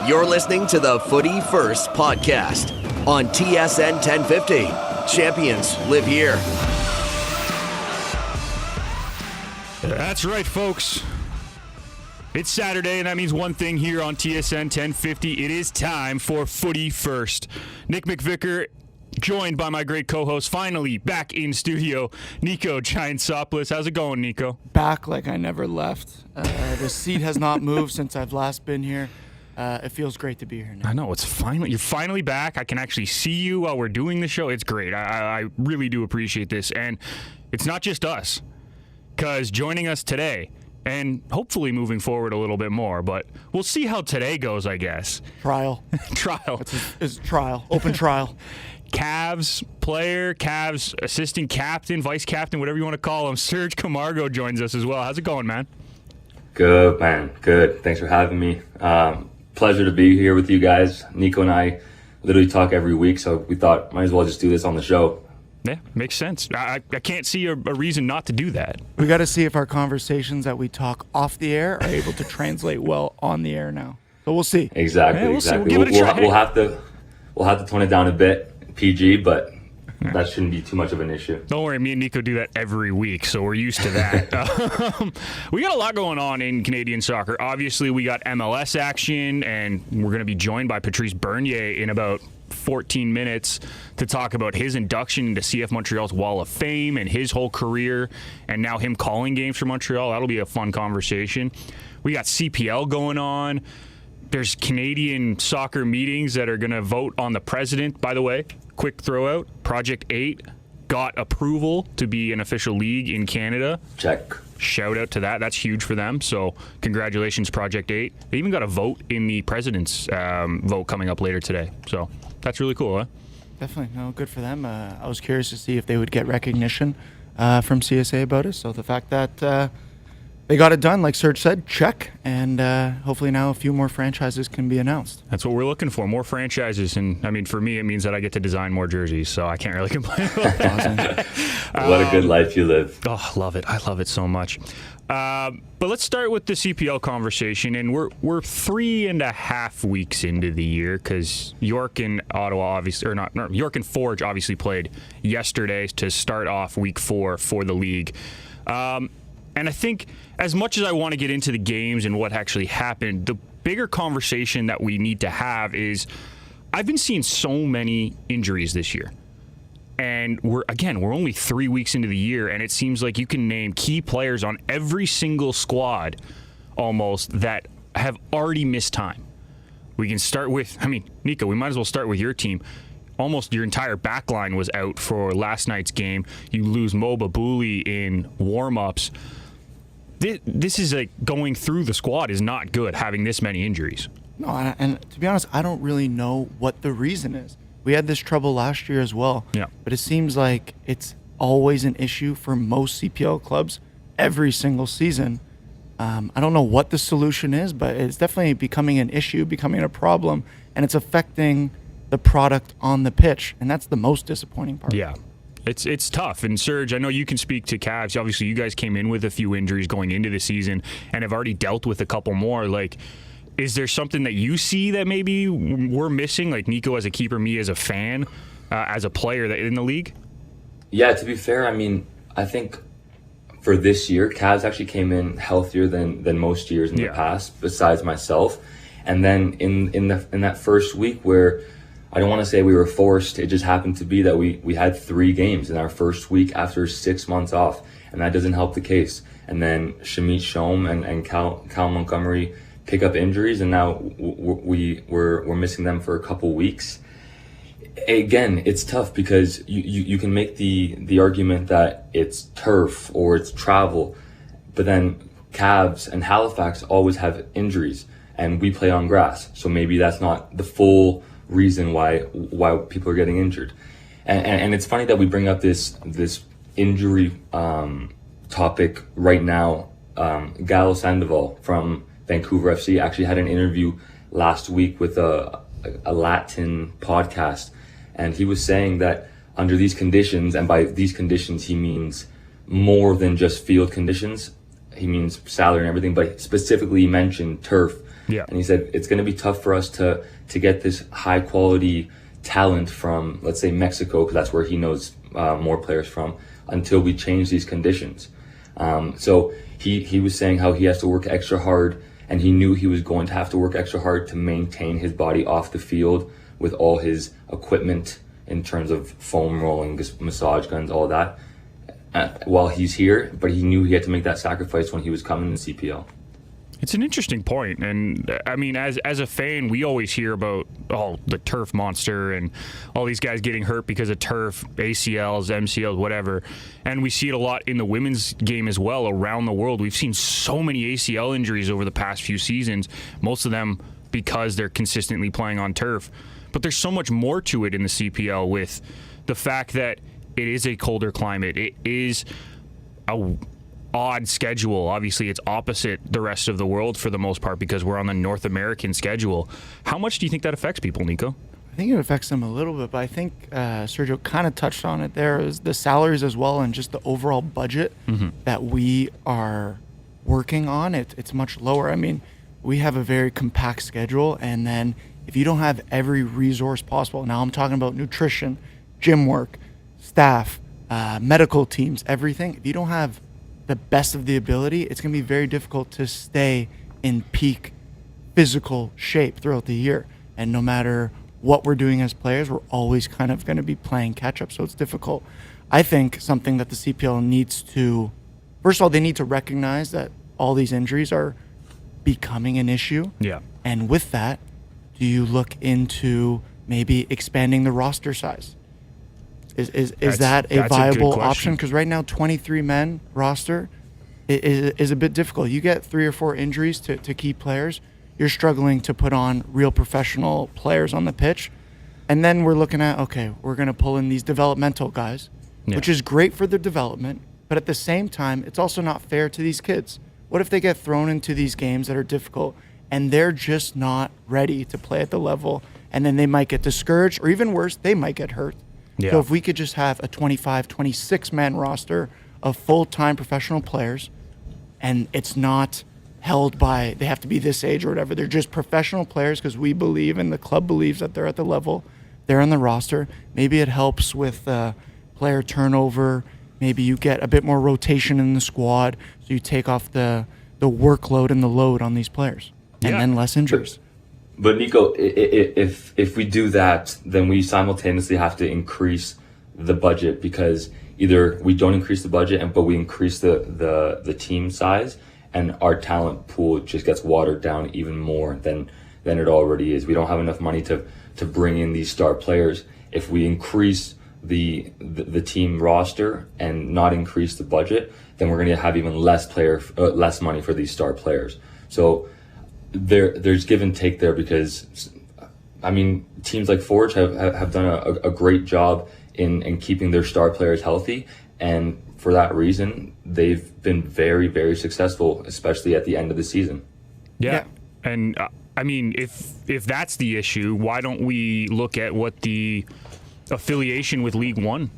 You're listening to the Footy First podcast on TSN 1050. Champions live here. That's right, folks. It's Saturday, and that means one thing here on TSN 1050. It is time for Footy First. Nick McVicar, joined by my great co-host, finally back in studio, Niko Giantsopoulos. How's it going, Niko? Back like I never left. The seat has not moved since I've last been here. It feels great to be here now. I know, you're finally back. I can actually see you while we're doing the show. It's great. I really do appreciate this. And it's not just us, because joining us today, and hopefully moving forward a little bit more, but we'll see how today goes, I guess. Trial. It's trial. Open trial. Cavs player, Cavs assistant captain, vice captain, whatever you want to call him, Sergio Camargo joins us as well. How's it going, man? Good, man. Good. Thanks for having me. Pleasure to be here with you guys. Niko and I literally talk every week, so we thought might as well just do this on the show. Yeah, makes sense. I can't see a reason not to do that. We got to see if our conversations that we talk off the air are able to translate well on the air now. So we'll see. Exactly. Yeah, exactly. We'll give it a try. We'll have to tone it down a bit, PG, but that shouldn't be too much of an issue. Don't worry, me and Niko do that every week, so we're used to that. We got a lot going on in Canadian soccer. Obviously, we got MLS action, and we're going to be joined by Patrice Bernier in about 14 minutes to talk about his induction into CF Montreal's Wall of Fame and his whole career, and now him calling games for Montreal. That'll be a fun conversation. We got CPL going on. There's Canadian soccer meetings that are going to vote on the president, by the way. Quick throw out. Project 8 got approval to be an official league in Canada. Check. Shout out to that. That's huge for them. So congratulations, Project 8. They even got a vote in the president's vote coming up later today. So that's really cool, huh? Definitely. No, good for them. I was curious to see if they would get recognition from CSA about it. So the fact that they got it done, like Serge said, check. And hopefully now a few more franchises can be announced. That's what we're looking for, more franchises. And, I mean, for me, it means that I get to design more jerseys, so I can't really complain about that. What a good life you live. Oh, love it. I love it so much. But let's start with the CPL conversation. And we're 3.5 weeks into the year because York and Ottawa, obviously, or not, York and Forge obviously played yesterday to start off week 4 for the league. And I think as much as I want to get into the games and what actually happened, the bigger conversation that we need to have is I've been seeing so many injuries this year. And we're only 3 weeks into the year, and it seems like you can name key players on every single squad almost that have already missed time. We can start with, Niko, we might as well start with your team. Almost your entire back line was out for last night's game. You lose Mo Babuli in warm-ups. This is like going through the squad is not good, having this many injuries. No, and to be honest, I don't really know what the reason is. We had this trouble last year as well. Yeah. But it seems like it's always an issue for most CPL clubs every single season. I don't know what the solution is, but it's definitely becoming an issue, becoming a problem, and it's affecting the product on the pitch, and that's the most disappointing part. Yeah. It's tough. And Serge, I know you can speak to Cavs. Obviously, you guys came in with a few injuries going into the season and have already dealt with a couple more. Like, is there something that you see that maybe we're missing? Like Niko as a keeper, me as a fan, as a player that in the league? Yeah, to be fair, I think for this year, Cavs actually came in healthier than most years in the past, besides myself. And then in that first week where I don't want to say we were forced. It just happened to be that we had 3 games in our first week after 6 months off, and that doesn't help the case. And then Shamit Shom and Cal Montgomery pick up injuries, and now we're missing them for a couple weeks. Again, it's tough because you can make the argument that it's turf or it's travel, but then Cavs and Halifax always have injuries, and we play on grass, so maybe that's not the full reason why people are getting injured. And it's funny that we bring up this injury topic right now. Galo Sandoval from Vancouver FC actually had an interview last week with a Latin podcast, and he was saying that under these conditions, and by these conditions he means more than just field conditions, he means salary and everything, but specifically he mentioned turf, Yeah. And he said it's going to be tough for us to get this high quality talent from, let's say, Mexico, because that's where he knows more players from, until we change these conditions. So he was saying how he has to work extra hard, and he knew he was going to have to work extra hard to maintain his body off the field with all his equipment in terms of foam rolling, massage guns, all that, while he's here. But he knew he had to make that sacrifice when he was coming to CPL. It's an interesting point, and I mean, as a fan, we always hear about the turf monster and all these guys getting hurt because of turf, ACLs, MCLs, whatever, and we see it a lot in the women's game as well around the world. We've seen so many ACL injuries over the past few seasons, most of them because they're consistently playing on turf. But there's so much more to it in the CPL with the fact that it is a colder climate. It is a odd schedule. Obviously, it's opposite the rest of the world for the most part because we're on the North American schedule. How much do you think that affects people, Niko? I think it affects them a little bit, but I think Sergio kind of touched on it there, is the salaries as well and just the overall budget that we are working on. It's much lower. I mean, we have a very compact schedule, and then if you don't have every resource possible, now I'm talking about nutrition, gym work, staff, medical teams, everything. If you don't have the best of the ability, it's going to be very difficult to stay in peak physical shape throughout the year. And no matter what we're doing as players, we're always kind of going to be playing catch up. So it's difficult. I think something that the CPL needs to, first of all, they need to recognize that all these injuries are becoming an issue. Yeah. And with that, do you look into maybe expanding the roster size? Is that a viable option? Because right now, 23 men roster is a bit difficult. You get 3 or 4 injuries to key players, you're struggling to put on real professional players on the pitch. And then we're looking at, okay, we're going to pull in these developmental guys, which is great for their development. But at the same time, it's also not fair to these kids. What if they get thrown into these games that are difficult and they're just not ready to play at the level, and then they might get discouraged, or even worse, they might get hurt. Yeah. So if we could just have a 25, 26-man roster of full-time professional players, and it's not held by they have to be this age or whatever. They're just professional players because we believe and the club believes that they're at the level. They're on the roster. Maybe it helps with player turnover. Maybe you get a bit more rotation in the squad, so you take off the workload and the load on these players, and then less injuries. But Niko, if we do that, then we simultaneously have to increase the budget, because either we don't increase the budget, but we increase the team size, and our talent pool just gets watered down even more than it already is. We don't have enough money to bring in these star players. If we increase the team roster and not increase the budget, then we're going to have even less money for these star players. So there's give and take there, because I mean, teams like Forge have done a great job in keeping their star players healthy, and for that reason they've been very, very successful, especially at the end of the season. Yeah. And I mean, if that's the issue, why don't we look at what the affiliation with League One,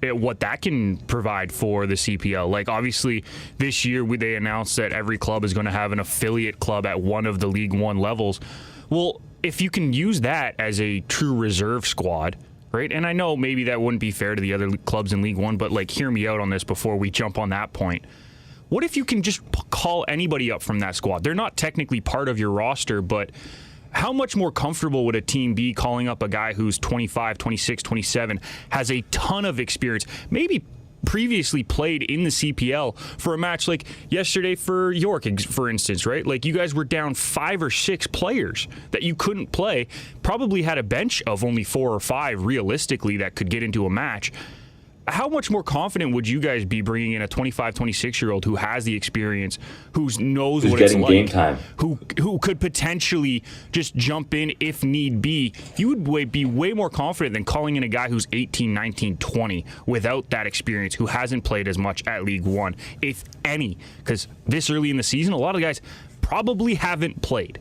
what that can provide for the CPL? Like, obviously, this year they announced that every club is going to have an affiliate club at one of the League One levels. Well, if you can use that as a true reserve squad, right? And I know maybe that wouldn't be fair to the other clubs in League One, but like, hear me out on this before we jump on that point. What if you can just call anybody up from that squad? They're not technically part of your roster, but how much more comfortable would a team be calling up a guy who's 25, 26, 27, has a ton of experience, maybe previously played in the CPL, for a match like yesterday for York, for instance, right? Like, you guys were down 5 or 6 players that you couldn't play, probably had a bench of only 4 or 5 realistically that could get into a match. How much more confident would you guys be bringing in a 25, 26-year-old who has the experience, who's what it's like, game time, who could potentially just jump in if need be? You would be way more confident than calling in a guy who's 18, 19, 20 without that experience, who hasn't played as much at League One, if any, because this early in the season, a lot of guys probably haven't played.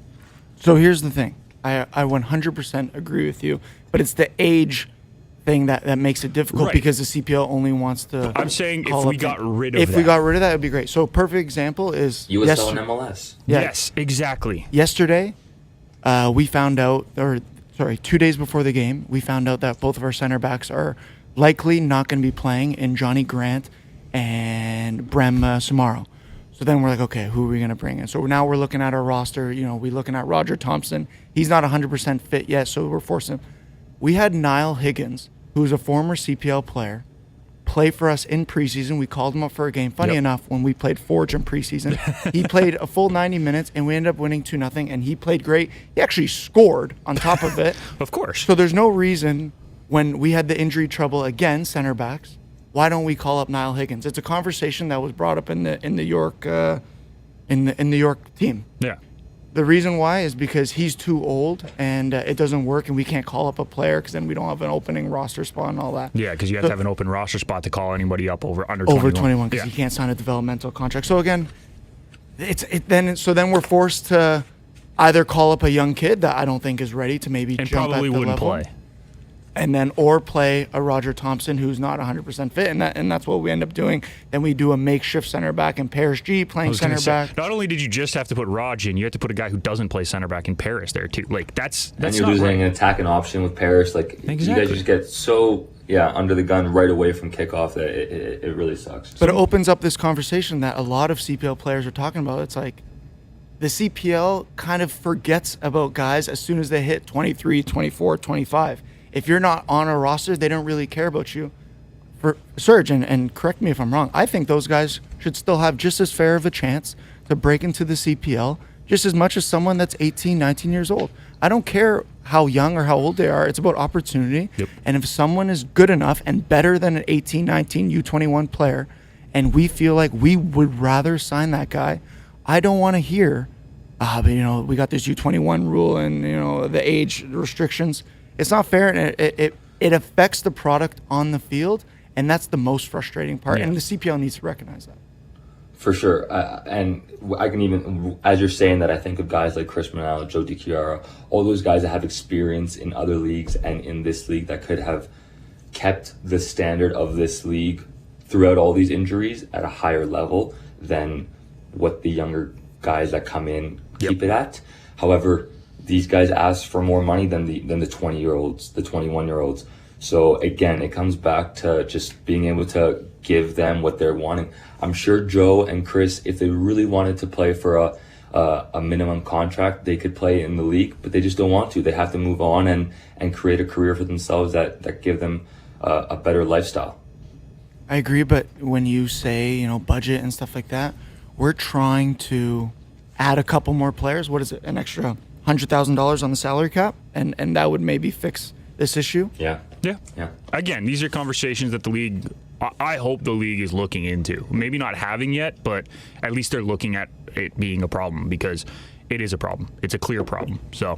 So here's the thing. I 100% agree with you, but it's the age thing that makes it difficult, right? Because the CPL only wants to. I'm saying if we got rid of that. If we got rid of that, it'd be great. So a perfect example is USL and MLS. Yeah, yes, exactly. Yesterday, we found out, 2 days before the game, we found out that both of our center backs are likely not going to be playing in Johnny Grant and Brem Samaro. So then we're like, okay, who are we going to bring in? So now we're looking at our roster. We're looking at Roger Thompson. He's not 100% fit yet, so we're forcing him. We had Niall Higgins, who's a former CPL player, play for us in preseason. We called him up for a game. Funny enough, when we played Forge in preseason, he played a full 90 minutes, and we ended up winning 2-0, and he played great. He actually scored on top of it. Of course. So there's no reason when we had the injury trouble again, center backs, why don't we call up Niall Higgins? It's a conversation that was brought up in the York in the York team. Yeah. The reason why is because he's too old and it doesn't work, and we can't call up a player because then we don't have an opening roster spot and all that. Yeah, because you have to have an open roster spot to call anybody up under 21. Over 21 because you can't sign a developmental contract. So again, then we're forced to either call up a young kid that I don't think is ready to maybe and jump probably at the wouldn't level. play. And then or play a Roger Thompson who's not 100% fit, and that's what we end up doing. Then we do a makeshift center back and Paris G playing center back. Not only did you just have to put Raj in, you had to put a guy who doesn't play center back in Paris there too. Like that's and you're not losing right. an attacking option with Paris. Like Exactly. you guys just get so under the gun right away from kickoff that it really sucks. But it opens up this conversation that a lot of CPL players are talking about. It's like the CPL kind of forgets about guys as soon as they hit 23, 24, 25. If you're not on a roster, they don't really care about you. For Serge, and correct me if I'm wrong, I think those guys should still have just as fair of a chance to break into the CPL just as much as someone that's 18, 19 years old. I don't care how young or how old they are. It's about opportunity. Yep. And if someone is good enough and better than an 18, 19, U21 player, and we feel like we would rather sign that guy, I don't want to hear, but we got this U21 rule and the age restrictions. It's not fair, and it affects the product on the field, and that's the most frustrating part. Yeah. And the CPL needs to recognize that. For sure. And I can even, as you're saying that, I think of guys like Chris Manal, Joe DiChiara, all those guys that have experience in other leagues and in this league that could have kept the standard of this league throughout all these injuries at a higher level than what the younger guys that come in keep it at. However, these guys ask for more money than the 20-year-olds, the 21-year-olds. So again, it comes back to just being able to give them what they're wanting. I'm sure Joe and Chris, if they really wanted to play for a minimum contract, they could play in the league, but they just don't want to. They have to move on and create a career for themselves that give them a better lifestyle. I agree, but when you say, budget and stuff like that, we're trying to add a couple more players. What is it, an extra $100,000 on the salary cap, and that would maybe fix this issue. Yeah. Again, these are conversations that the league, I hope the league is looking into. Maybe not having yet, but at least they're looking at it being a problem, because it is a problem. It's a clear problem. So,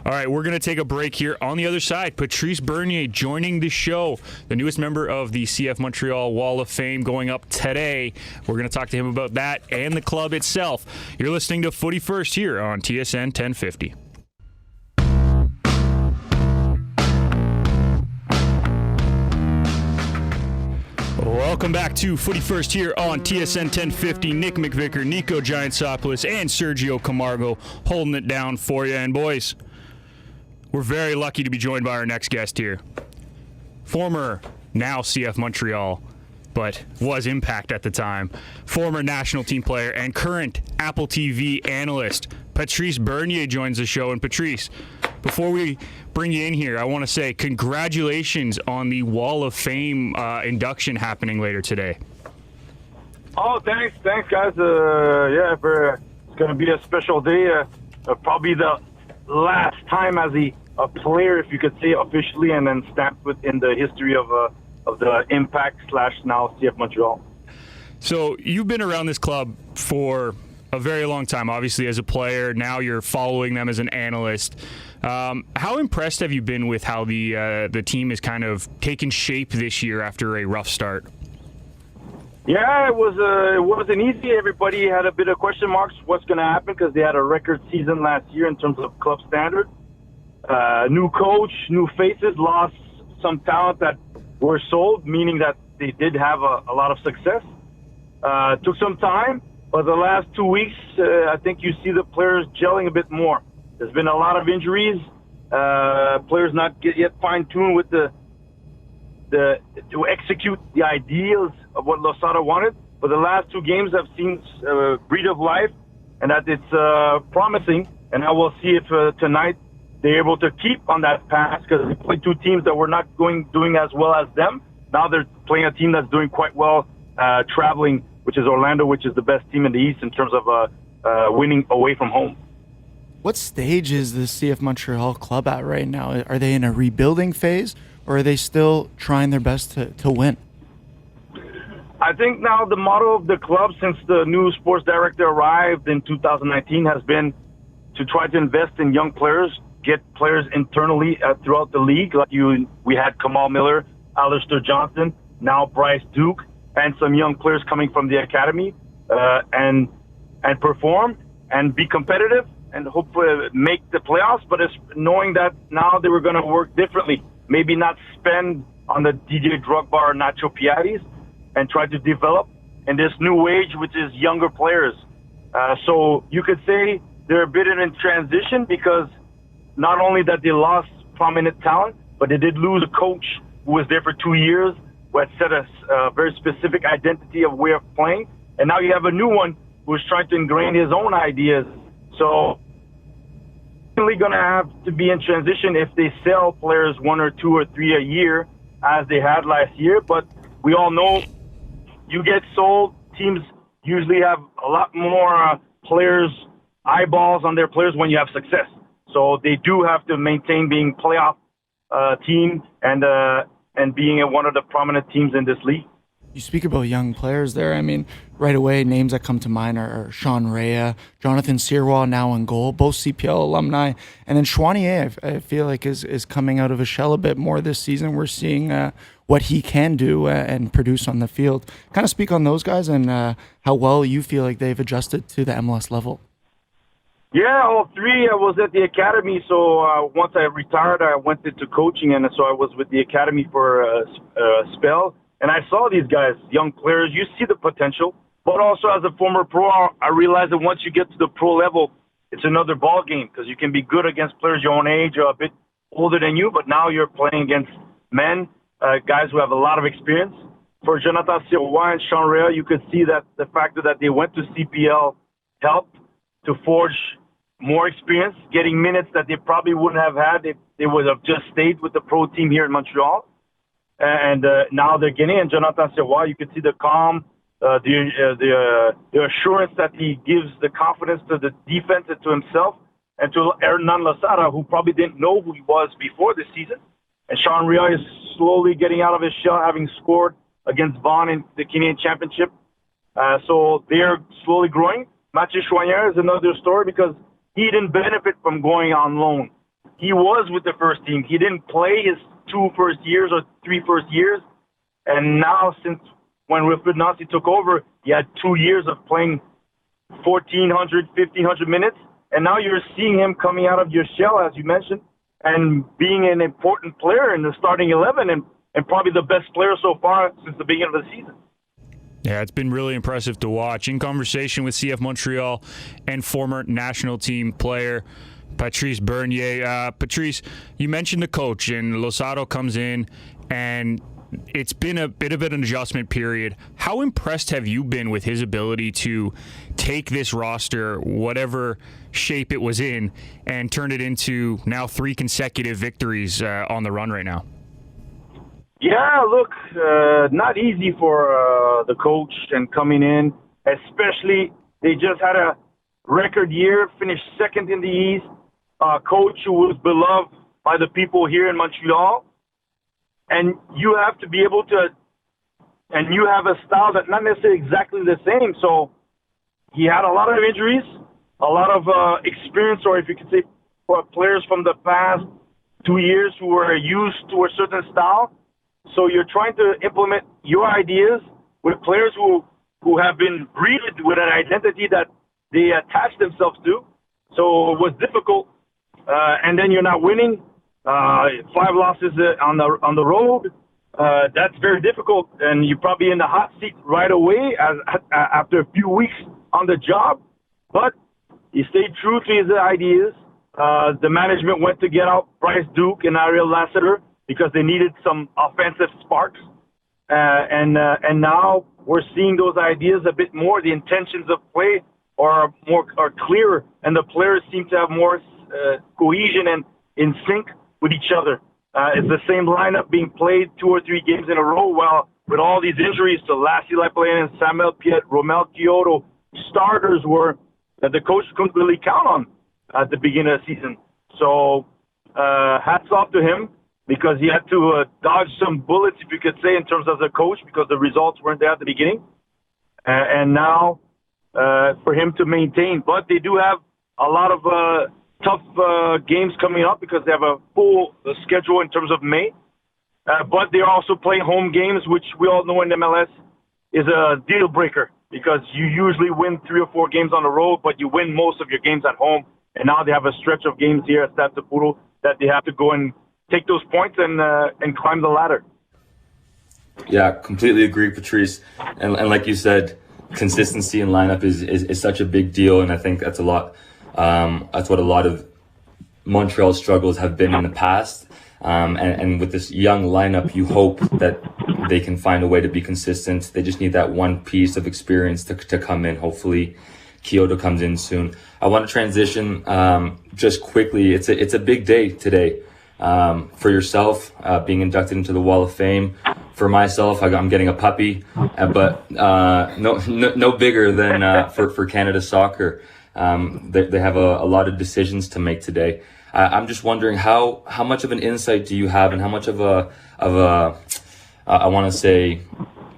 all right, we're going to take a break here. On the other side, Patrice Bernier joining the show, the newest member of the CF Montreal Wall of Fame, going up today. We're going to talk to him about that and the club itself. You're listening to Footy First here on TSN 1050. Welcome back to Footy First here on TSN 1050. Nick McVicar, Niko Giantsopoulos, and Sergio Camargo holding it down for you. And boys, we're very lucky to be joined by our next guest here. Former, now CF Montreal, but was Impact at the time, former national team player and current Apple TV analyst, Patrice Bernier joins the show. And Patrice, before we bring you in here, I want to say congratulations on the Wall of Fame induction happening later today. Oh, thanks guys. It's going to be a special day. Probably the last time as a player, if you could say officially, and then stamped within the history of the Impact / now CF Montreal. So you've been around this club for a very long time, obviously as a player. Now you're following them as an analyst. How impressed have you been with how the team has kind of taken shape this year after a rough start? Yeah, it wasn't easy. Everybody had a bit of question marks what's going to happen because they had a record season last year in terms of club standard. New coach, new faces, lost some talent that were sold, meaning that they did have a lot of success. Took some time, but the last 2 weeks, I think you see the players gelling a bit more. There's been a lot of injuries. Players not yet fine-tuned with to execute the ideals of what Losada wanted. But the last 2 games have seen breed of life, and that it's promising. And I will see if tonight they're able to keep on that path, because they played 2 teams that were not doing as well as them. Now they're playing a team that's doing quite well traveling, which is Orlando, which is the best team in the East in terms of winning away from home. What stage is the CF Montreal club at right now? Are they in a rebuilding phase, or are they still trying their best to win? I think now the motto of the club since the new sports director arrived in 2019 has been to try to invest in young players, get players internally throughout the league. Like we had Kamal Miller, Alistair Johnson, now Bryce Duke, and some young players coming from the academy, and perform and be competitive and hopefully make the playoffs. But it's knowing that now they were going to work differently, maybe not spend on the DJ Drogba or Nacho Piattis, and try to develop in this new age, which is younger players. So you could say they're a bit in transition, because not only that they lost prominent talent, but they did lose a coach who was there for 2 years, who had set a very specific identity of way of playing. And now you have a new one who's trying to ingrain his own ideas. So really going to have to be in transition if they sell players 1 or 2 or 3 a year, as they had last year. But we all know you get sold, teams usually have a lot more players, eyeballs on their players when you have success. So they do have to maintain being playoff team and being one of the prominent teams in this league. You speak about young players there. I mean, right away, names that come to mind are Sean Rea, Jonathan Sirois now in goal, both CPL alumni. And then Chouanier, I feel like, is coming out of his shell a bit more this season. We're seeing what he can do and produce on the field. Kind of speak on those guys and how well you feel like they've adjusted to the MLS level. Yeah, all 3. I was at the academy, so once I retired, I went into coaching, and so I was with the academy for a spell. And I saw these guys, young players. You see the potential, but also as a former pro, I realized that once you get to the pro level, it's another ball game, because you can be good against players your own age or a bit older than you, but now you're playing against men, guys who have a lot of experience. For Jonathan Sirois and Sean Rea, you could see that the fact that they went to CPL helped to forge more experience, getting minutes that they probably wouldn't have had if they would have just stayed with the pro team here in Montreal. And now they're getting in. Jonathan Sirois, you can see the calm, the assurance that he gives, the confidence to the defense and to himself, and to Hernan Losada, who probably didn't know who he was before this season. And Sean Rea is slowly getting out of his shell, having scored against Vaughan in the Canadian Championship. So they're slowly growing. Mathieu Chouanier is another story, because he didn't benefit from going on loan. He was with the first team. He didn't play his 2 first years or 3 first years. And now, since when Wilfried Nancy took over, he had 2 years of playing 1,400, 1,500 minutes. And now you're seeing him coming out of your shell, as you mentioned, and being an important player in the starting 11 and probably the best player so far since the beginning of the season. Yeah, it's been really impressive to watch. In conversation with CF Montreal and former national team player Patrice Bernier. Patrice, you mentioned the coach, and Losada comes in, and it's been a bit of an adjustment period. How impressed have you been with his ability to take this roster, whatever shape it was in, and turn it into now 3 consecutive victories on the run right now? Yeah, look, not easy for the coach and coming in, especially they just had a record year, finished second in the East, coach who was beloved by the people here in Montreal. And you have to be able to, and you have a style that's not necessarily exactly the same. So he had a lot of injuries, a lot of experience, or if you could say players from the past 2 years who were used to a certain style. So you're trying to implement your ideas with players who have been breeded with an identity that they attach themselves to. So it was difficult. And then you're not winning. 5 losses on the road. That's very difficult. And you're probably in the hot seat right away after a few weeks on the job. But he stayed true to his ideas. the management went to get out Bryce Duke and Ariel Lassiter because they needed some offensive sparks. And now we're seeing those ideas a bit more. The intentions of play are clearer, and the players seem to have more cohesion and in sync with each other. It's the same lineup being played 2 or 3 games in a row, while with all these injuries to Lassie Laplaine and Samuel Piet, Romel Kyoto, starters were that the coach couldn't really count on at the beginning of the season. So hats off to him, because he had to dodge some bullets, if you could say, in terms of the coach, because the results weren't there at the beginning. And now for him to maintain. But they do have a lot of tough games coming up because they have a full schedule in terms of May. But they're also playing home games, which we all know in MLS is a deal breaker, because you usually win 3 or 4 games on the road, but you win most of your games at home. And now they have a stretch of games here at Giantsopoulos that they have to go and take those points and climb the ladder. Yeah, completely agree, Patrice. And like you said, consistency in lineup is such a big deal, and I think that's a lot. That's what a lot of Montreal struggles have been in the past. And with this young lineup, you hope that they can find a way to be consistent. They just need that one piece of experience to come in. Hopefully, Kyoto comes in soon. I want to transition just quickly. It's a big day today for yourself, being inducted into the Wall of Fame. For myself, I'm getting a puppy, but no bigger than for Canada Soccer. They have a lot of decisions to make today. I'm just wondering how much of an insight do you have, and how much of a I want to say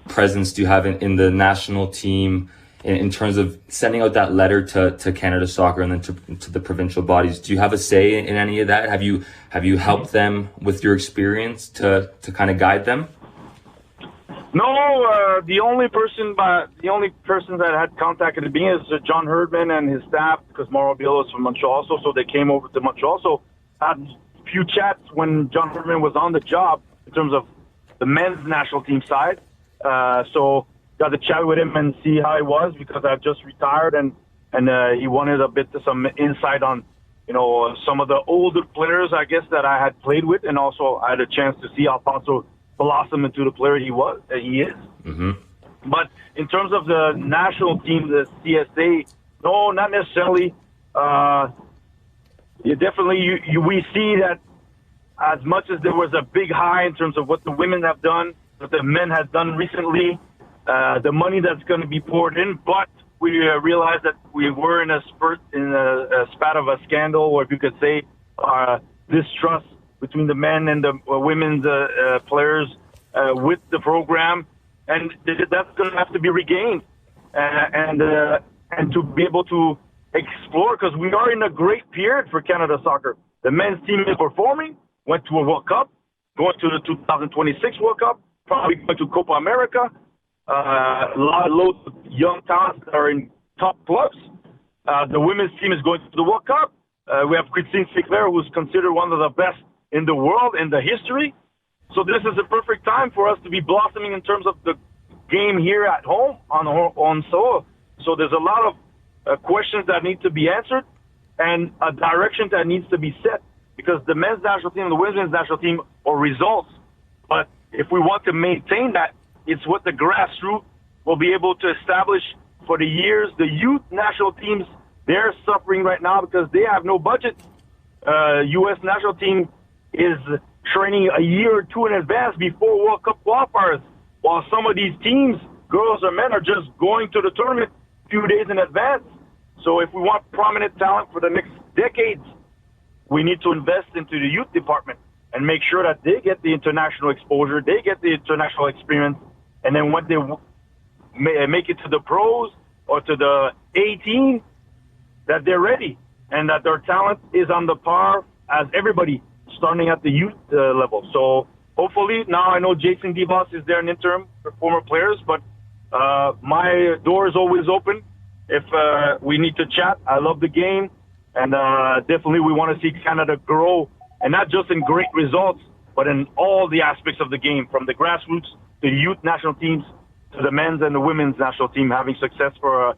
presence do you have in the national team in terms of sending out that letter to Canada Soccer and then to the provincial bodies? Do you have a say in any of that? Have you helped them with your experience to kind of guide them? No, the only person that had contact at the beginning is John Herdman and his staff, because Mauro Biello is from Montreal also, so they came over to Montreal. So I had a few chats when John Herdman was on the job in terms of the men's national team side. So got to chat with him and see how he was, because I've just retired, and he wanted a bit of some insight on, some of the older players, I guess, that I had played with, and also I had a chance to see Alfonso blossom into the player he is. Mm-hmm. But in terms of the national team, the CSA, no, not necessarily. We see that as much as there was a big high in terms of what the women have done, what the men have done recently, the money that's going to be poured in, but we realized that we were in a spat of a scandal, or if you could say, distrust between the men and the women's players with the program, and that's going to have to be regained, and to be able to explore, because we are in a great period for Canada Soccer. The men's team is performing, went to a World Cup, going to the 2026 World Cup, probably going to Copa America. Loads of young talents that are in top clubs. The women's team is going to the World Cup. We have Christine Sinclair, who's considered one of the best in the world, in the history. So this is a perfect time for us to be blossoming in terms of the game here at home on soil. So there's a lot of questions that need to be answered, and a direction that needs to be set, because the men's national team and the women's national team are results. But if we want to maintain that, it's what the grassroots will be able to establish for the years. The youth national teams, they're suffering right now because they have no budget. U.S. national team is training a year or two in advance before World Cup qualifiers, while some of these teams, girls or men, are just going to the tournament a few days in advance. So if we want prominent talent for the next decades, we need to invest into the youth department and make sure that they get the international exposure, they get the international experience, and then when they make it to the pros or to the 18, that they're ready and that their talent is on the par as everybody starting at the youth level. So hopefully, now I know Jason DeVos is there in interim for former players, but my door is always open if we need to chat. I love the game, and definitely we want to see Canada grow, and not just in great results, but in all the aspects of the game, from the grassroots to the youth national teams to the men's and the women's national team having success for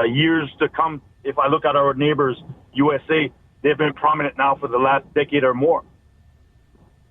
years to come. If I look at our neighbors, USA, they've been prominent now for the last decade or more.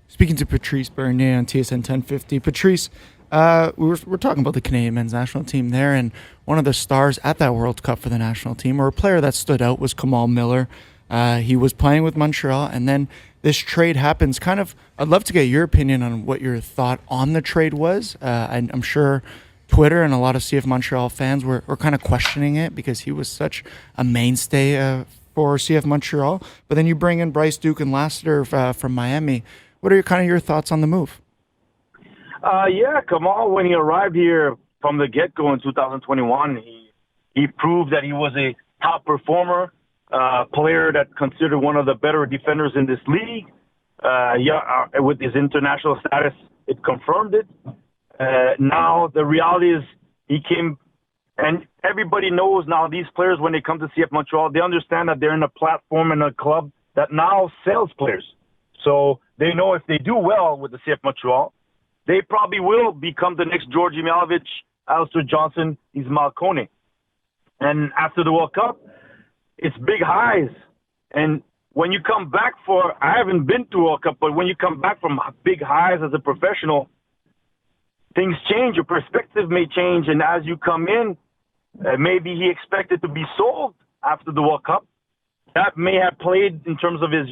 Speaking to Patrice Bernier on TSN 1050. Patrice, we're talking about the Canadian men's national team there, and one of the stars at that World Cup for the national team, or a player that stood out, was Kamal Miller. He was playing with Montreal, and then this trade happens. I'd love to get your opinion on what your thought on the trade was. I'm sure Twitter and a lot of CF Montreal fans were kind of questioning it because he was such a mainstay for CF Montreal. But then you bring in Bryce Duke and Lassiter from Miami. What are your thoughts on the move? Kamal, when he arrived here from the get-go in 2021, he proved that he was a top performer, player that considered one of the better defenders in this league. With his international status, it confirmed it. Now the reality is he came, and everybody knows now these players, when they come to CF Montreal, they understand that they're in a platform and a club that now sells players. So they know if they do well with the CF Montreal, they probably will become the next Georgi Mihailovic, Alistair Johnson, Ismail Kone. And after the World Cup, it's big highs. And when you come back I haven't been to World Cup, but when you come back from big highs as a professional, things change. Your perspective may change. And as you come in, maybe he expected to be sold after the World Cup. That may have played in terms of his,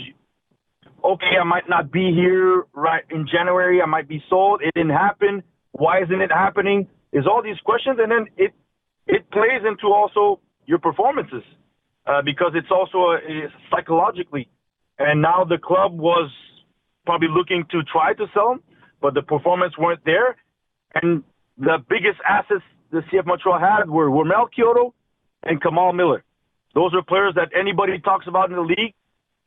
okay, I might not be here right in January. I might be sold. It didn't happen. Why isn't it happening? There's all these questions. And then it plays into also your performances. Because it's also psychologically. And now the club was probably looking to try to sell him, but the performance weren't there. And the biggest assets the CF Montreal had were Romel Kyoto and Kamal Miller. Those are players that anybody talks about in the league,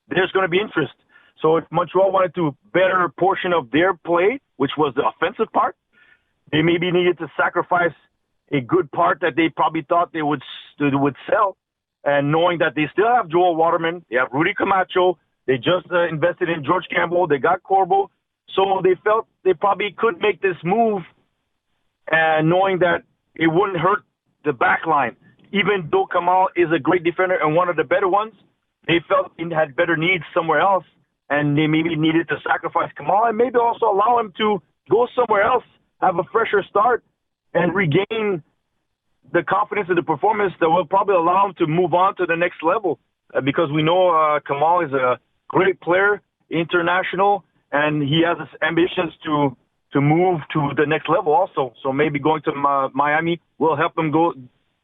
there's going to be interest. So if Montreal wanted to better a portion of their play, which was the offensive part, they maybe needed to sacrifice a good part that they probably thought they would sell. And knowing that they still have Joel Waterman, they have Rudy Camacho, they just invested in George Campbell, they got Corbo. So they felt they probably could make this move, and knowing that it wouldn't hurt the back line. Even though Kamal is a great defender and one of the better ones, they felt he had better needs somewhere else, and they maybe needed to sacrifice Kamal and maybe also allow him to go somewhere else, have a fresher start, and regain the confidence of the performance that will probably allow him to move on to the next level. Because we know Kamal is a great player, international, and he has ambitions to move to the next level also. So maybe going to Miami will help him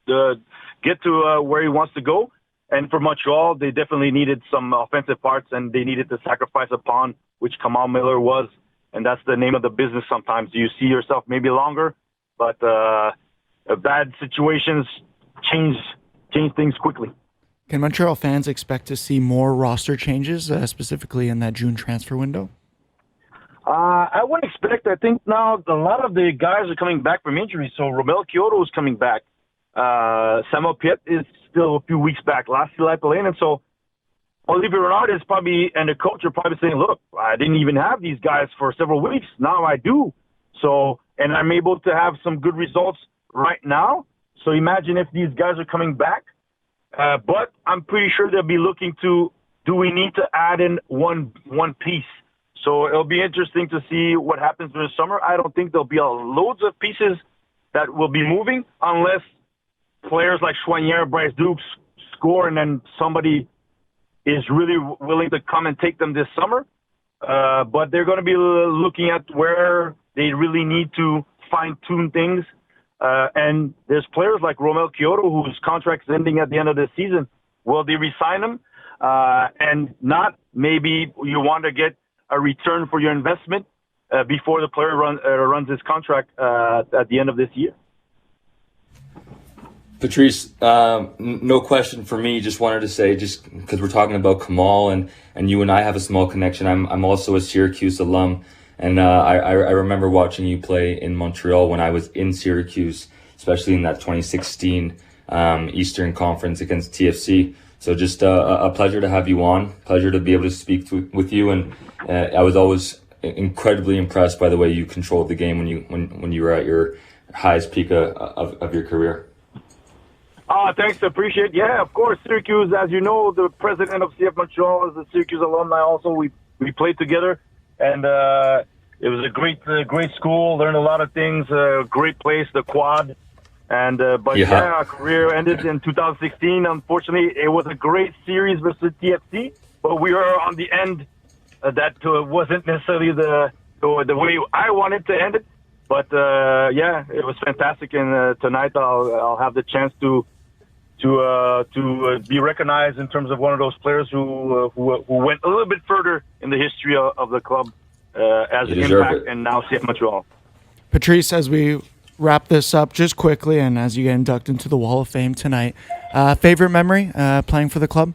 get to where he wants to go. And for Montreal, they definitely needed some offensive parts, and they needed to sacrifice a pawn, which Kamal Miller was. And that's the name of the business sometimes. You see yourself maybe longer, but bad situations change things quickly. Can Montreal fans expect to see more roster changes, specifically in that June transfer window? I wouldn't expect. I think now a lot of the guys are coming back from injury. So Romel Kyoto is coming back. Samuel Piet is still a few weeks back. Lassi Lappalainen. So Olivier Renard is probably, and the coach are probably saying, look, I didn't even have these guys for several weeks. Now I do. So, and I'm able to have some good results right now. So imagine if these guys are coming back. But I'm pretty sure they'll be looking to, do we need to add in one piece? So it'll be interesting to see what happens in the summer. I don't think there'll be loads of pieces that will be moving unless players like Choinière, Bryce Dukes score and then somebody is really willing to come and take them this summer. But they're going to be looking at where they really need to fine-tune things. And there's players like Romel Kyoto whose contract's ending at the end of the season. Will they re-sign him? And not maybe you want to get a return for your investment before the player runs his contract at the end of this year. Patrice, no question for me. Just wanted to say, just because we're talking about Kamal and you and I have a small connection. I'm also a Syracuse alum, and I remember watching you play in Montreal when I was in Syracuse, especially in that 2016 Eastern Conference against TFC. So just a pleasure to have you on. Pleasure to be able to speak with you, and I was always incredibly impressed by the way you controlled the game when you were at your highest peak of your career. Thanks, appreciate it. Yeah, of course, Syracuse, as you know, the president of CF Montreal is a Syracuse alumni also. We played together, and it was a great school, learned a lot of things, great place, the quad. And our career ended in 2016. Unfortunately, it was a great series versus TFC, but we were on the end that wasn't necessarily the way I wanted to end it. But it was fantastic, and tonight I'll have the chance to be recognized in terms of one of those players who went a little bit further in the history of the club as Impact and now CF Montreal. Patrice, as we wrap this up just quickly, and as you get inducted into the Wall of Fame tonight, favorite memory playing for the club?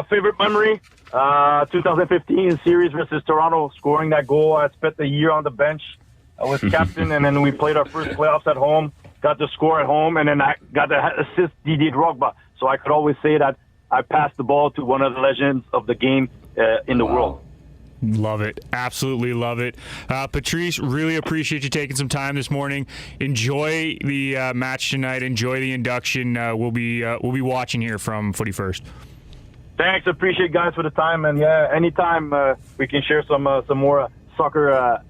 Favorite memory, 2015 series versus Toronto, scoring that goal. I spent the year on the bench. I was captain, and then we played our first playoffs at home, got the score at home, and then I got to assist Didier Drogba. So I could always say that I passed the ball to one of the legends of the game in the world. Love it. Absolutely love it. Patrice, really appreciate you taking some time this morning. Enjoy the match tonight. Enjoy the induction. We'll be watching here from Footy First. Thanks. Appreciate guys for the time. And anytime we can share some more soccer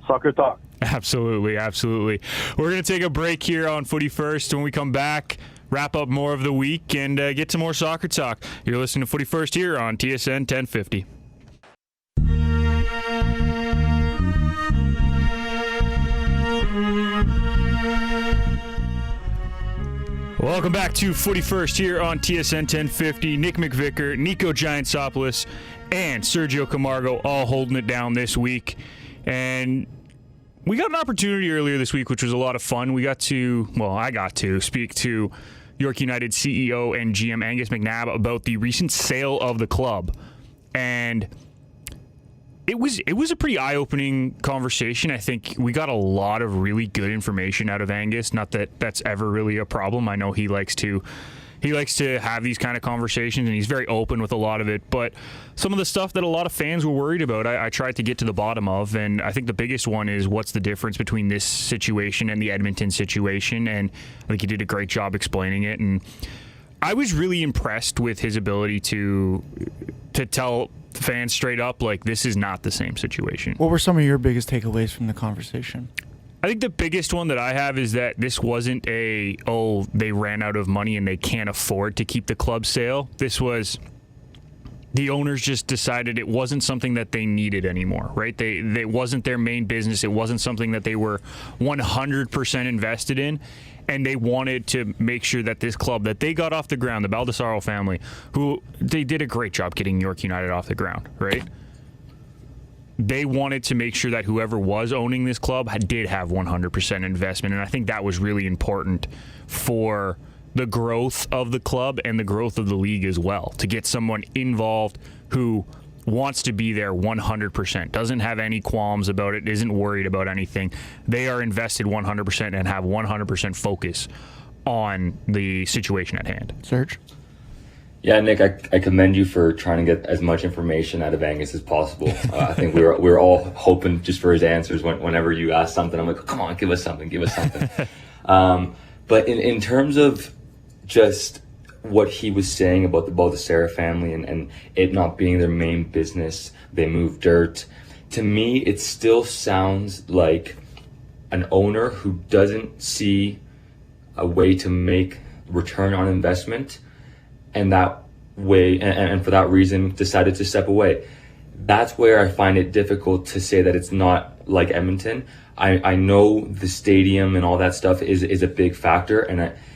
talk. Absolutely. We're going to take a break here on Footy First. When we come back, wrap up more of the week and get some more soccer talk. You're listening to Footy First here on TSN 1050. Welcome back to Footy First here on TSN 1050. Nick McVicar, Niko Giantsopoulos, and Sergio Camargo all holding it down this week. And we got an opportunity earlier this week, which was a lot of fun. I got to speak to York United CEO and GM Angus McNabb about the recent sale of the club. And it was a pretty eye-opening conversation. I think we got a lot of really good information out of Angus. Not that that's ever really a problem. I know he likes to have these kind of conversations, and he's very open with a lot of it. But some of the stuff that a lot of fans were worried about, I tried to get to the bottom of, and I think the biggest one is what's the difference between this situation and the Edmonton situation, and I think he did a great job explaining it. And I was really impressed with his ability to tell fans straight up, like, this is not the same situation. What were some of your biggest takeaways from the conversation? I think the biggest one that I have is that this wasn't they ran out of money and they can't afford to keep the club sale. This was the owners just decided it wasn't something that they needed anymore, right? They wasn't their main business. It wasn't something that they were 100% invested in. And they wanted to make sure that this club that they got off the ground, the Baldessaro family, who they did a great job getting York United off the ground, right? They wanted to make sure that whoever was owning this club did have 100% investment. And I think that was really important for the growth of the club and the growth of the league as well, to get someone involved who wants to be there 100%, doesn't have any qualms about it, isn't worried about anything. They are invested 100% and have 100% focus on the situation at hand. Serge? Yeah, Nick, I commend you for trying to get as much information out of Angus as possible. I think we were all hoping just for his answers whenever you asked something. I'm like, come on, give us something. But in terms of just what he was saying about the Baldessaro family and it not being their main business, they move dirt. To me, it still sounds like an owner who doesn't see a way to make return on investment, and that way, and for that reason, decided to step away. That's where I find it difficult to say that it's not like Edmonton. I know the stadium and all that stuff is a big factor,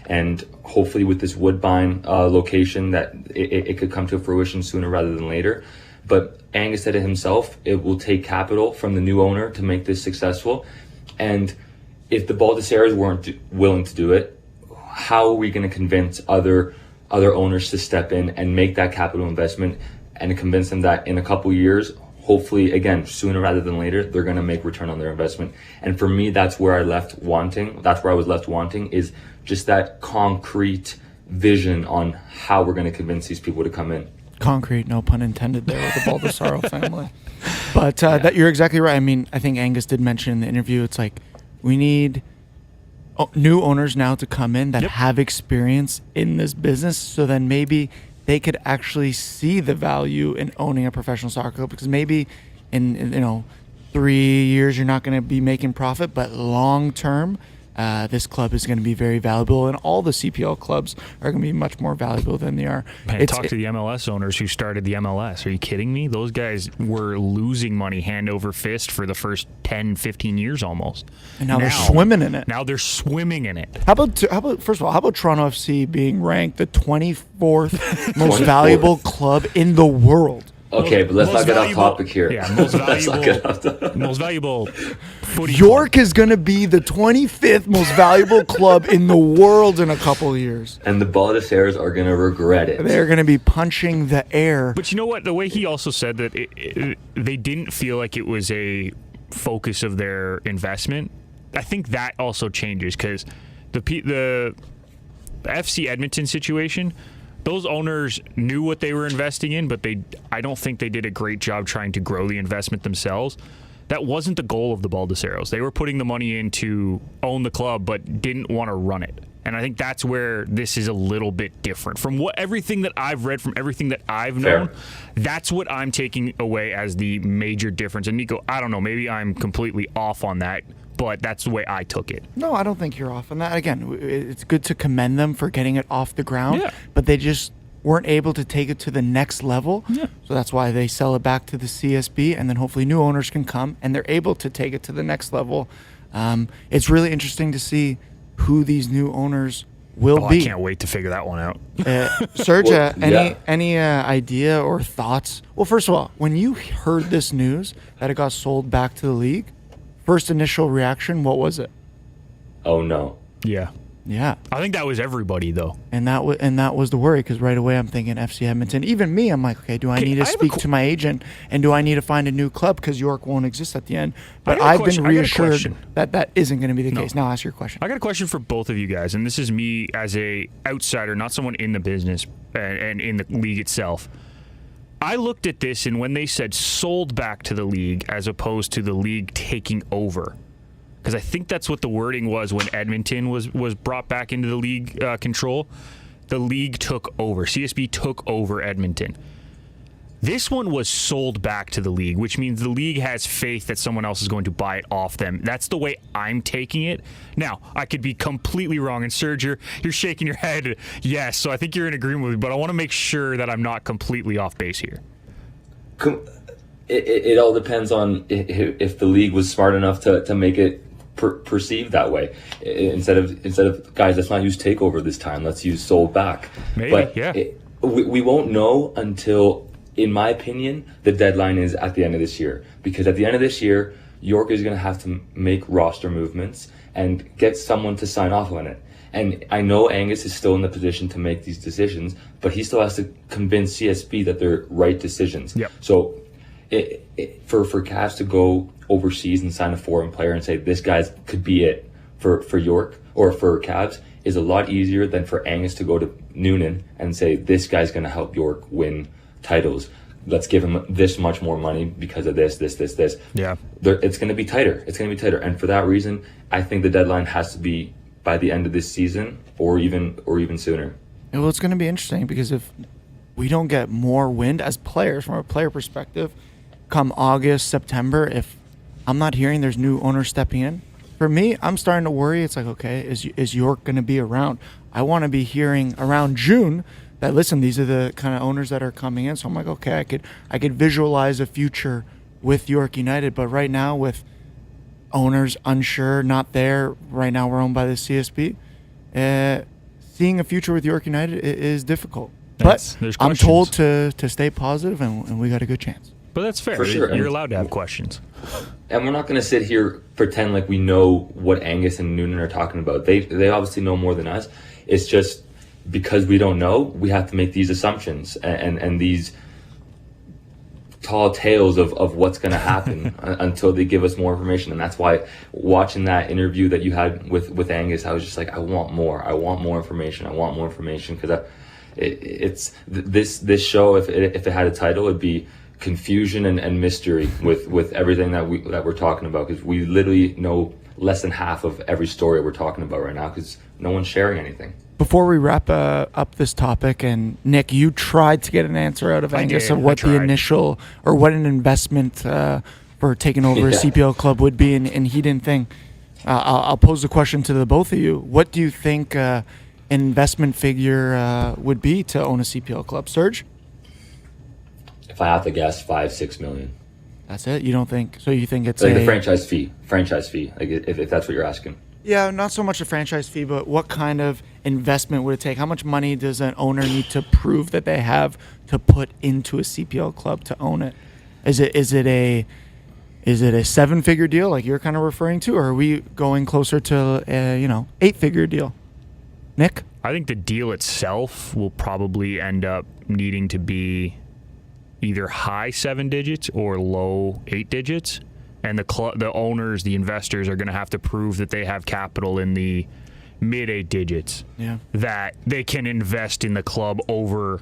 and hopefully with this Woodbine location that it could come to fruition sooner rather than later. But Angus said it himself, it will take capital from the new owner to make this successful. And if the Baldessaros weren't willing to do it, how are we going to convince other owners to step in and make that capital investment and convince them that in a couple years, hopefully, again, sooner rather than later, they're going to make return on their investment. And for me, that's where I was left wanting is just that concrete vision on how we're going to convince these people to come in. Concrete, no pun intended there with the Baldessaro family. But that you're exactly right. I mean, I think Angus did mention in the interview, it's like we need new owners now to come in that Yep. have experience in this business, so then maybe they could actually see the value in owning a professional soccer club, because maybe in 3 years you're not going to be making profit, but long term this club is going to be very valuable, and all the CPL clubs are going to be much more valuable than they are. Man, talk to the MLS owners who started the MLS. Are you kidding me? Those guys were losing money hand over fist for the first 10, 15 years almost. And now they're swimming in it. Now they're swimming in it. How about first of all, how about Toronto FC being ranked the 24th most valuable club in the world? Okay, but let's not get off topic here. Yeah, most Let's not get off valuable, most valuable footy York club. is going to be the 25th most valuable club in the world in a couple of years. And the Baldessers are going to regret it. They're going to be punching the air. But you know what? The way he also said that they didn't feel like it was a focus of their investment, I think that also changes, because the FC Edmonton situation, those owners knew what they were investing in, but I don't think they did a great job trying to grow the investment themselves. That wasn't the goal of the Baldesseros. They were putting the money in to own the club, but didn't want to run it. And I think that's where this is a little bit different. From everything that I've read, from everything that I've known, that's what I'm taking away as the major difference. And Niko, I don't know, maybe I'm completely off on that, but that's the way I took it. No, I don't think you're off on that. Again, it's good to commend them for getting it off the ground, Yeah. but they just weren't able to take it to the next level. Yeah. So that's why they sell it back to the CSB, and then hopefully new owners can come and they're able to take it to the next level. It's really interesting to see who these new owners will be. I can't wait to figure that one out. Sergio, Well, any idea or thoughts? Well, first of all, when you heard this news that it got sold back to the league, first initial reaction, what was it? Oh, no. Yeah. Yeah, I think that was everybody, though. and that was the worry, because right away I'm thinking FC Edmonton. Even me, I'm like, okay, do I need to speak to my agent, and do I need to find a new club, because York won't exist at the end? But I've been reassured that isn't going to be the case. Now ask your question. I got a question for both of you guys, and this is me as a outsider, not someone in the business and in the league itself. I looked at this, and when they said sold back to the league as opposed to the league taking over, because I think that's what the wording was when Edmonton was brought back into the league control. The league took over. CSB took over Edmonton. This one was sold back to the league, which means the league has faith that someone else is going to buy it off them. That's the way I'm taking it. Now, I could be completely wrong. And Sergio, you're shaking your head. Yes, so I think you're in agreement with me, but I want to make sure that I'm not completely off base here. It all depends on if the league was smart enough to make it perceived that way. Instead of guys, let's not use takeover this time. Let's use sold back. Maybe, but yeah. We won't know until, in my opinion, the deadline is at the end of this year. Because at the end of this year, York is going to have to make roster movements and get someone to sign off on it. And I know Angus is still in the position to make these decisions, but he still has to convince CSB that they're right decisions. Yep. So for Cavs to go overseas and sign a foreign player and say this guy could be it for York or for Cavs is a lot easier than for Angus to go to Noonan and say this guy's going to help York win titles. Let's give him this much more money because of this. Yeah. It's going to be tighter. And for that reason, I think the deadline has to be by the end of this season or even sooner. Well, it's going to be interesting, because if we don't get more wind as players, from a player perspective, come August, September, if I'm not hearing there's new owners stepping in, for me, I'm starting to worry. It's like, okay, is York going to be around? I want to be hearing around June that, listen, these are the kind of owners that are coming in. So I'm like, okay, I could visualize a future with York United. But right now, with owners unsure, not there, right now we're owned by the CSB, seeing a future with York United is difficult. But I'm told to stay positive, and we got a good chance. But that's fair. For sure. You're allowed to have questions. And we're not going to sit here pretend like we know what Angus and Noonan are talking about. They obviously know more than us. It's just because we don't know, we have to make these assumptions and these tall tales of what's going to happen until they give us more information. And that's why watching that interview that you had with Angus, I was just like, I want more information, because it's this show, if it had a title, it'd be confusion and mystery with everything that we're talking about, because we literally know less than half of every story we're talking about right now because no one's sharing anything. Before we wrap up this topic, and Nick, you tried to get an answer out of Angus of what the initial or what an investment for taking over a CPL club would be, and he didn't think. I'll pose the question to the both of you. What do you think an investment figure would be to own a CPL club? Serge? If I have to guess, 5-6 million. That's it? You don't think? So you think it's like the franchise fee, like if that's what you're asking. Yeah, not so much a franchise fee, but what kind of investment would it take? How much money does an owner need to prove that they have to put into a CPL club to own it? Is it a 7-figure deal like you're kind of referring to, or are we going closer to a 8-figure deal? Nick? I think the deal itself will probably end up needing to be either high 7 digits or low 8 digits. And the owners, the investors, are going to have to prove that they have capital in the mid 8 digits. Yeah. That they can invest in the club over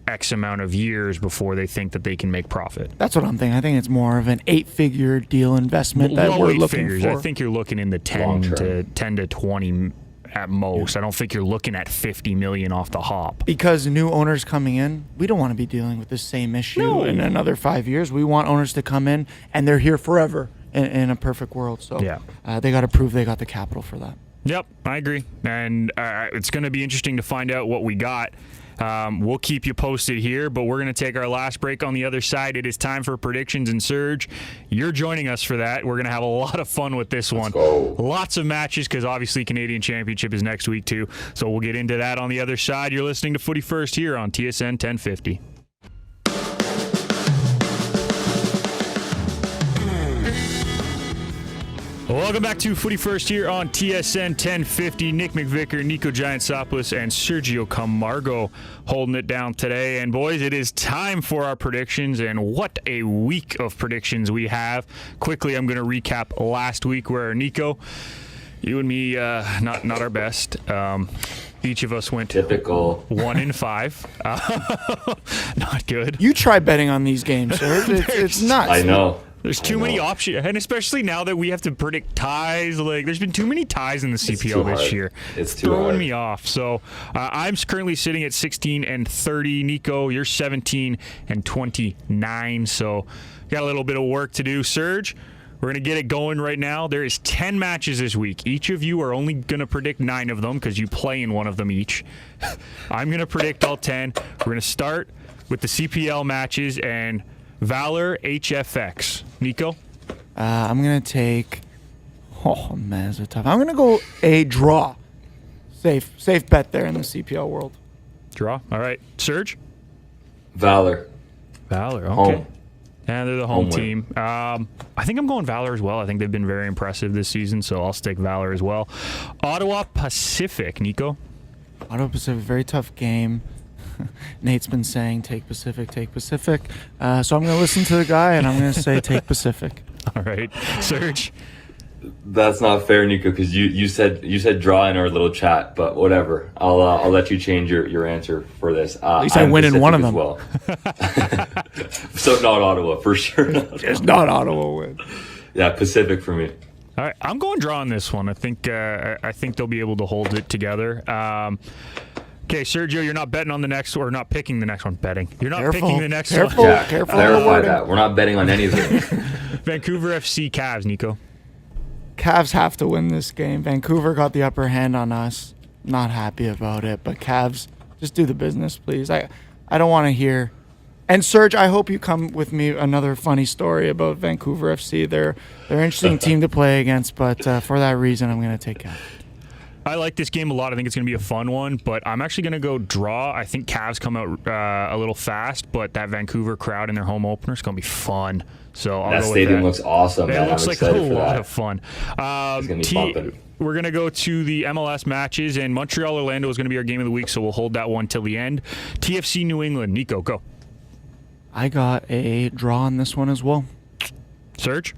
X amount of years before they think that they can make profit. That's what I'm thinking. I think it's more of an 8-figure deal investment that we're looking for. I think you're looking in the 10 to 20 at most. Yeah. I don't think you're looking at 50 million off the hop. Because new owners coming in, we don't want to be dealing with the same issue in another 5 years. We want owners to come in and they're here forever in a perfect world. So they got to prove they got the capital for that. Yep, I agree. And it's going to be interesting to find out what we got. We'll keep you posted here, but we're going to take our last break. On the other side, it is time for predictions. And Serge, you're joining us for that. We're going to have a lot of fun with this one. Lots of matches because obviously Canadian Championship is next week too. So we'll get into that on the other side. You're listening to Footy First here on TSN 1050. Welcome back to Footy First here on TSN 1050. Nick McVicar, Niko Giantsopoulos, and Sergio Camargo holding it down today. And boys, it is time for our predictions, and what a week of predictions we have. Quickly, I'm going to recap last week where Niko, you and me, not our best. Each of us went typical 1-5. Not good. You try betting on these games, Serge. It's nuts. I know. There's too many options, and especially now that we have to predict ties. Like, there's been too many ties in the CPL this year. It's too throwing hard. me off. So I'm currently sitting at 16-30. Niko, you're 17-29. So got a little bit of work to do. Serge, we're going to get it going right now. There is 10 matches this week. Each of you are only going to predict 9 of them because you play in one of them each. I'm going to predict all 10. We're going to start with the CPL matches and Valor HFX. Niko? I'm going to take... Oh, man, that's tough. I'm going to go a draw. Safe bet there in the CPL world. Draw. All right. Serge? Valor. Okay. Home. Yeah, they're the home team. I think I'm going Valor as well. I think they've been very impressive this season, so I'll stick Valor as well. Ottawa Pacific. Niko? Ottawa Pacific, very tough game. Nate's been saying take Pacific. So I'm going to listen to the guy, and I'm going to say take Pacific. All right. Serge? That's not fair, Niko, because you said draw in our little chat, but whatever. I'll let you change your answer for this. At least I win in one of them. Well. So not Ottawa, for sure. Just not Ottawa win. Yeah, Pacific for me. All right. I'm going draw on this one. I think they'll be able to hold it together. Okay, Sergio, you're not betting on the next, or not picking the next one. Betting. You're not picking the next one. Careful. Clarify that. We're not betting on anything. Vancouver FC Cavs, Niko. Cavs have to win this game. Vancouver got the upper hand on us. Not happy about it, but Cavs, just do the business, please. I don't want to hear. And Serge, I hope you come with me another funny story about Vancouver FC. They're an interesting team to play against, but for that reason, I'm going to take Cavs. I like this game a lot. I think it's going to be a fun one, but I'm actually going to go draw. I think Cavs come out a little fast, but that Vancouver crowd in their home opener is going to be fun. So I'll that go stadium with that. Looks awesome. It looks like a lot of fun. It's going to be bumping. We're going to go to the MLS matches, and Montreal-Orlando is going to be our game of the week, so we'll hold that one till the end. TFC New England. Niko, go. I got a draw on this one as well. Serge?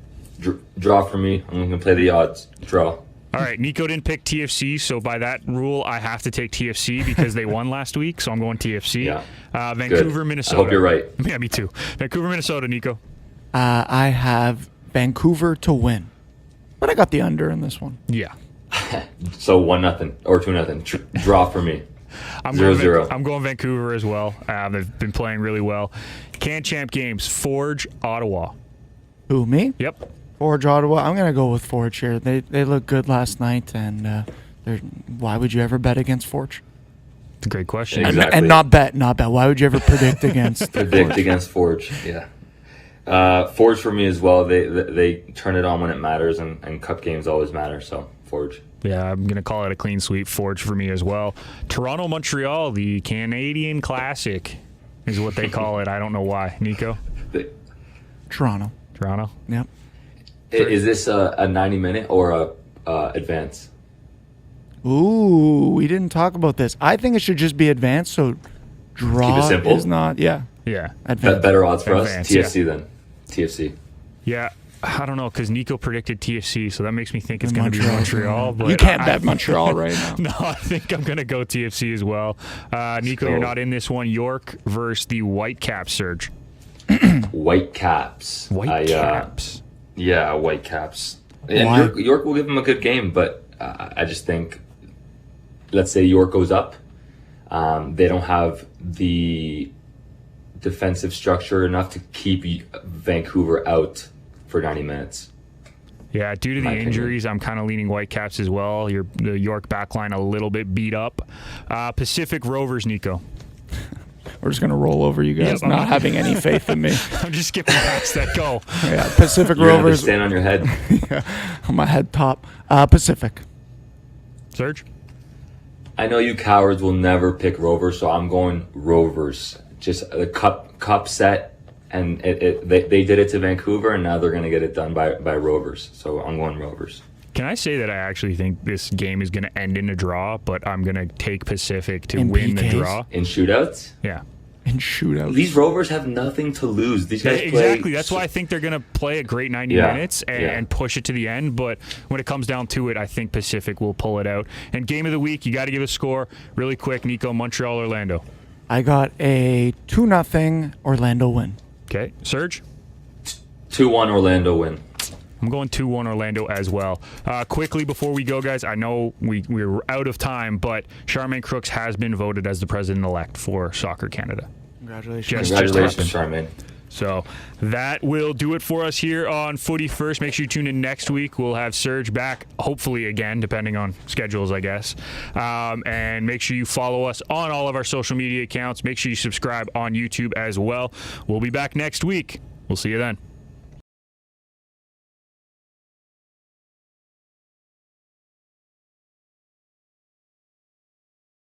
Draw for me. I'm going to play the odds. Draw. All right, Niko didn't pick TFC, so by that rule, I have to take TFC because they won last week, so I'm going TFC. Yeah. Vancouver, Good. Minnesota. I hope you're right. Yeah, me too. Vancouver, Minnesota, Niko. I have Vancouver to win. But I got the under in this one. Yeah. So 1-0 or 2-0. Draw for me. I'm 0-0. I'm going Vancouver as well. They've been playing really well. Can-Champ games, Forge, Ottawa. Who, me? Yep. Forge, Ottawa. I'm going to go with Forge here. They looked good last night, and why would you ever bet against Forge? It's a great question. Exactly. And not bet. Why would you ever predict against Predict Forge? against Forge, yeah. Forge for me as well. They turn it on when it matters, and cup games always matter, so Forge. Yeah, I'm going to call it a clean sweep. Forge for me as well. Toronto, Montreal, the Canadian Classic is what they call it. I don't know why. Niko? Toronto. Toronto? Yep. Is this a 90-minute or a advance? Ooh, we didn't talk about this. I think it should just be advanced, so draw Keep it simple. is not. Yeah. Yeah. Advanced. Better odds for Advance, us? TFC then. TFC. Yeah. I don't know, because Niko predicted TFC, so that makes me think it's going to be Montreal. But You can't bet Montreal right now. No, I think I'm going to go TFC as well. Niko, you're not in this one. York versus the Whitecaps, Serge. Whitecaps. Whitecaps. Yeah, Whitecaps. Why? And York will give them a good game, but I just think, let's say York goes up, they don't have the defensive structure enough to keep Vancouver out for 90 minutes. Yeah, due to the injuries, I'm kind of leaning Whitecaps as well. The York backline a little bit beat up. Pacific Rovers, Niko. We're just going to roll over you guys, Yep, not having any faith in me. I'm just skipping past that goal. Yeah, Pacific You're gonna have to Rovers stand on your head. on my head top. Pacific. Serge? I know you cowards will never pick Rovers, so I'm going Rovers. Just the cup set, and they did it to Vancouver, and now they're going to get it done by Rovers. So I'm going Rovers. Can I say that I actually think this game is going to end in a draw, but I'm going to take Pacific to In win the PKs? draw? In shootouts? Yeah. In shootout. These Rovers have nothing to lose. These guys Exactly. play. That's why I think they're going to play a great 90 Yeah, minutes and, yeah. and push it to the end. But when it comes down to it, I think Pacific will pull it out. And game of the week, you got to give a score really quick. Niko, Montreal, Orlando. I got a 2-0 Orlando win. Okay. Serge? 2-1 Orlando win. I'm going 2-1 Orlando as well. Quickly before we go, guys, I know we're out of time, but Charmaine Crooks has been voted as the president-elect for Soccer Canada. Congratulations. Congratulations, happened. Charmaine. So that will do it for us here on Footy First. Make sure you tune in next week. We'll have Serge back, hopefully again, depending on schedules, I guess. And make sure you follow us on all of our social media accounts. Make sure you subscribe on YouTube as well. We'll be back next week. We'll see you then.